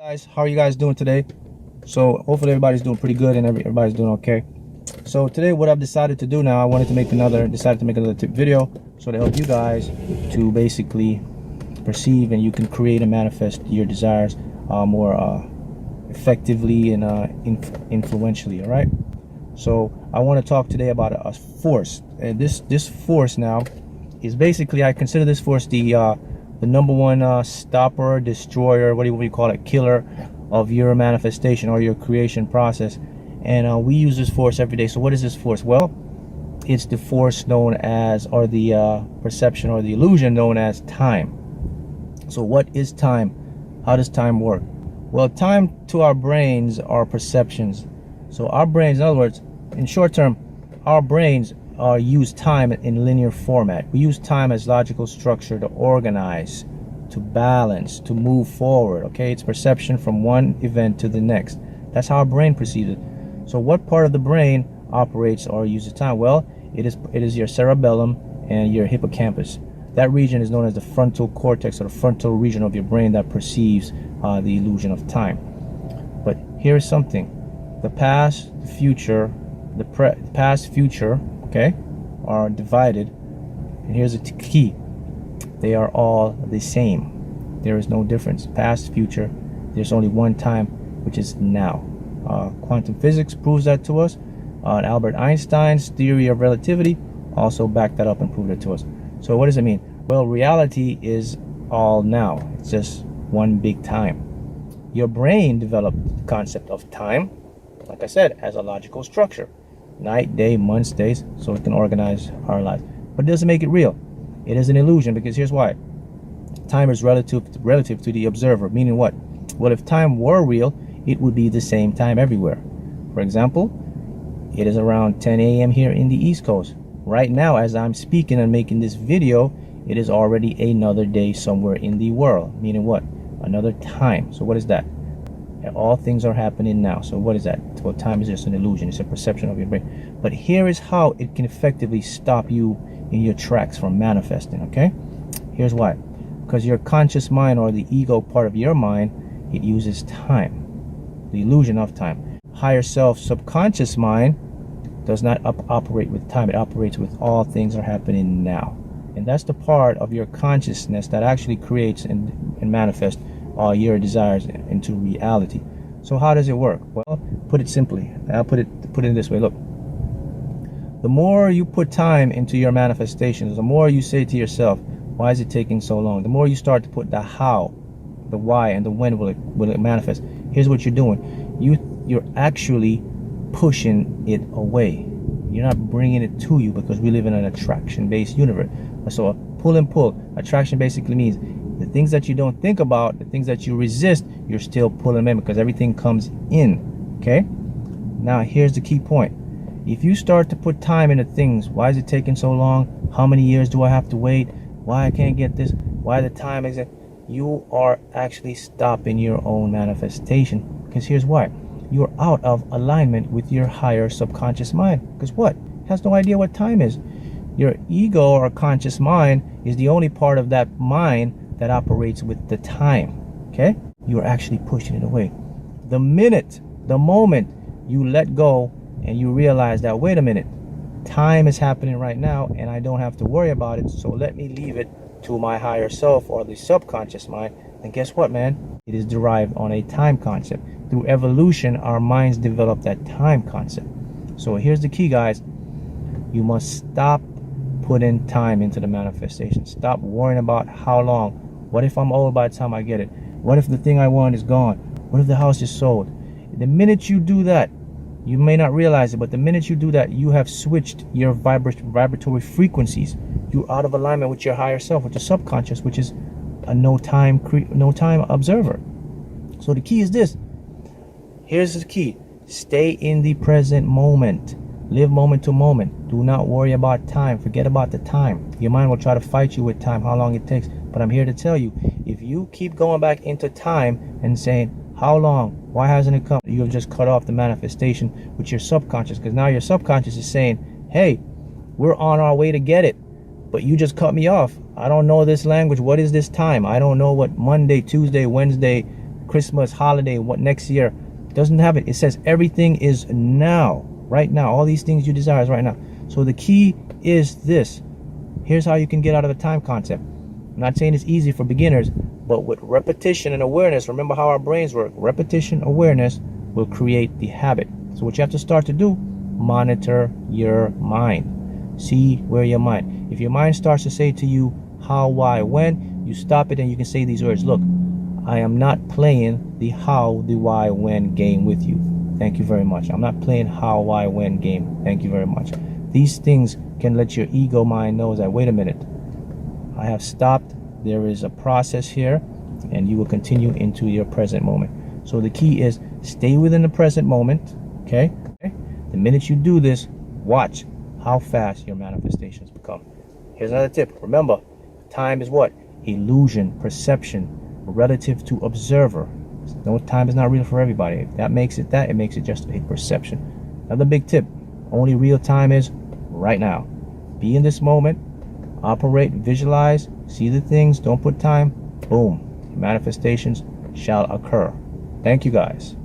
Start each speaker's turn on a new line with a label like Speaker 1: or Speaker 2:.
Speaker 1: Guys, how are you guys doing today? So hopefully everybody's doing pretty good and everybody's doing okay. So today what I've decided to do now, decided to make another tip video so to help you guys to basically perceive and you can create and manifest your desires more effectively and influentially. All right, so I want to talk today about a force, and this force now is basically, I consider this force the number one stopper, destroyer, what do you call it, killer of your manifestation or your creation process. And we use this force every day. So what is this force? Well, it's the force known as, or the perception or the illusion known as time. So what is time? How does time work? Well, time to our brains are perceptions. So our brains, in other words, in short term, our brains use time in linear format. We use time as logical structure to organize, to balance, to move forward. Okay, it's perception from one event to the next. That's how our brain perceives it. So what part of the brain operates or uses time? Well, it is your cerebellum and your hippocampus. That region is known as the frontal cortex, or the frontal region of your brain that perceives the illusion of time. But here's something: the past, the future, past, future, okay, are divided, and here's the key: they are all the same. There is no difference. Past, future, there's only one time, which is now. Quantum physics proves that to us. Albert Einstein's theory of relativity also backed that up and proved it to us. So what does it mean? Well, reality is all now. It's just one big time. Your brain developed the concept of time, like I said, as a logical structure: night, day, months, days, so it can organize our lives. But it doesn't make it real. It is an illusion, because here's why: time is relative to the observer. Meaning what? Well, if time were real, it would be the same time everywhere. For example, it is around 10 a.m. here in the East Coast. Right now, as I'm speaking and making this video, it is already another day somewhere in the world. Meaning what? Another time. So what is that? All things are happening now. So what is that? Well, time is just an illusion. It's a perception of your brain. But here is how it can effectively stop you in your tracks from manifesting. Okay, here's why: because your conscious mind, or the ego part of your mind, it uses time, the illusion of time. Higher self, subconscious mind, does not operate with time. It operates with all things are happening now. And that's the part of your consciousness that actually creates and manifests all your desires into reality. So how does it work? Well, put it simply. I'll put it this way. Look, the more you put time into your manifestations, the more you say to yourself, why is it taking so long? The more you start to put the how, the why, and the when will it manifest. Here's what you're doing: you're actually pushing it away. You're not bringing it to you, because we live in an attraction-based universe. So pull and pull. Attraction basically means the things that you don't think about, the things that you resist, you're still pulling them in, because everything comes in. Okay, now here's the key point: if you start to put time into things, why is it taking so long? How many years do I have to wait? Why I can't get this? Why the time is it? You are actually stopping your own manifestation, because here's why: you're out of alignment with your higher subconscious mind. Because what? It has no idea what time is. Your ego, or conscious mind, is the only part of that mind that operates with the time. Okay, you're actually pushing it away. The moment you let go and you realize that, wait a minute, time is happening right now and I don't have to worry about it, so let me leave it to my higher self, or the subconscious mind, then guess what, man? It is derived on a time concept. Through evolution, our minds develop that time concept. So here's the key, guys: you must stop putting time into the manifestation. Stop worrying about how long. What if I'm old by the time I get it? What if the thing I want is gone? What if the house is sold? The minute you do that, you may not realize it, but the minute you do that, you have switched your vibratory frequencies. You're out of alignment with your higher self, with your subconscious, which is a no time observer. So the key is this. Here's the key: stay in the present moment. Live moment to moment. Do not worry about time. Forget about the time. Your mind will try to fight you with time, how long it takes. But I'm here to tell you, if you keep going back into time and saying, how long? Why hasn't it come? You'll just cut off the manifestation with your subconscious, because now your subconscious is saying, hey, we're on our way to get it, but you just cut me off. I don't know this language. What is this time? I don't know what Monday, Tuesday, Wednesday, Christmas, holiday, what next year. It doesn't have it. It says everything is now, right now. All these things you desire is right now. So the key is this. Here's how you can get out of the time concept. I'm not saying it's easy for beginners, but with repetition and awareness, remember how our brains work. Repetition, awareness will create the habit. So what you have to start to do, monitor your mind. See where your mind. If your mind starts to say to you how, why, when, you stop it and you can say these words. Look, I am not playing the how, the why, when game with you. Thank you very much. I'm not playing how, why, when game. Thank you very much. These things can let your ego mind know that, wait a minute, I have stopped. There is a process here, and you will continue into your present moment. So the key is stay within the present moment, okay? The minute you do this, watch how fast your manifestations become. Here's another tip. Remember, time is what? Illusion, perception, relative to observer. No, time is not real for everybody. If that makes it that, it makes it just a perception. Another big tip, only real time is right now. Be in this moment, operate, visualize, see the things, don't put time, boom. Manifestations shall occur. Thank you guys.